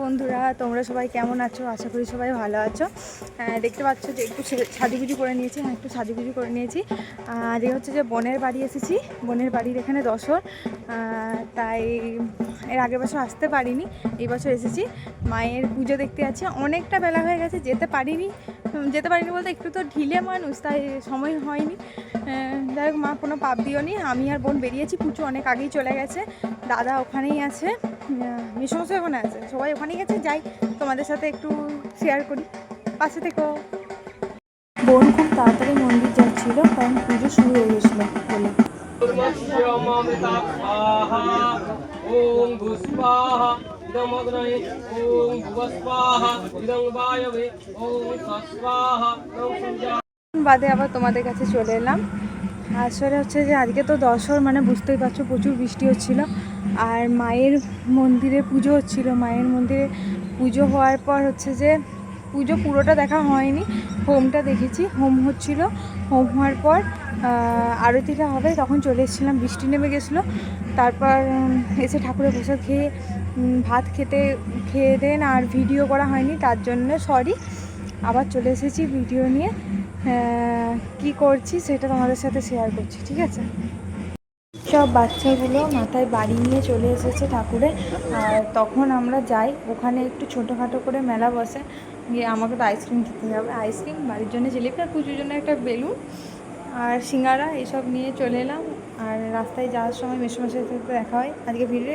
বন্ধুরা, তোমরা সবাই কেমন আছো? আশা করি সবাই ভালো আছো। দেখতে পাচ্ছ যে একটু সাজুগুজু করে নিয়েছি। একটু সাজুগুজু করে নিয়েছি। আজকে হচ্ছে যে বোনের বাড়ি এসেছি। বোনের বাড়ির এখানে দশর, তাই এর আগের বছর আসতে পারিনি, এই বছর এসেছি। মায়ের পুজো দেখতে যাচ্ছি। অনেকটা বেলা হয়ে গেছে, যেতে পারিনি বলতে একটু তো ঢিলে মানুষ, তাই সময় হয়নি। যাই হোক, মা কোনো পাপ দিওনি। আমি আর বোন বেরিয়েছি। পুজো অনেক আগেই চলে গেছে, দাদা ওখানেই আছে, মেসমশাই ওখানে আছে, সবাই ওখানেই গেছে। যাই, তোমাদের সাথে একটু শেয়ার করি, পাশে থেকেও। বোন খুব তাড়াতাড়ি মন্দির যাচ্ছিল, কারণ পুজো শুরু হয়ে গেছিলো বলে। বাদে আবার তোমাদের কাছে চলে এলাম। আসলে হচ্ছে যে আজকে তো দশর, মানে বুঝতেই পারছো প্রচুর বৃষ্টি হচ্ছিল। আর মায়ের মন্দিরে পুজো হচ্ছিল। মায়ের মন্দিরে পুজো হওয়ার পর হচ্ছে যে পুজো পুরোটা দেখা হয়নি, হোমটা দেখেছি। হোম হচ্ছিল, হোম হওয়ার পর আরতিটা হবে, তখন চলে এসেছিলাম। বৃষ্টি নেমে গেছিলো। তারপর এসে ঠাকুরের প্রসাদ খেয়ে ভাত খেয়ে দেন আর ভিডিও করা হয়নি, তার জন্য সরি। আবার চলে এসেছি ভিডিও নিয়ে। কি করছি সেটা তোমাদের সাথে শেয়ার করছি, ঠিক আছে? সব বাচ্চাগুলো মাথায় বাড়ি নিয়ে চলে এসেছে ঠাকুরে। আর তখন আমরা যাই, ওখানে একটু ছোটোখাটো করে মেলা বসে। গিয়ে আমাকে তো আইসক্রিম খেতে হবে, আইসক্রিম, বাড়ির জন্য জিলিপি, আর পুজোর জন্য একটা বেলুন আর সিঙ্গারা, এসব নিয়ে চলে এলাম। আর রাস্তায় যাওয়ার সময় মেসোমশাইয়ের সাথে দেখা হয়। আজকে ভিডিও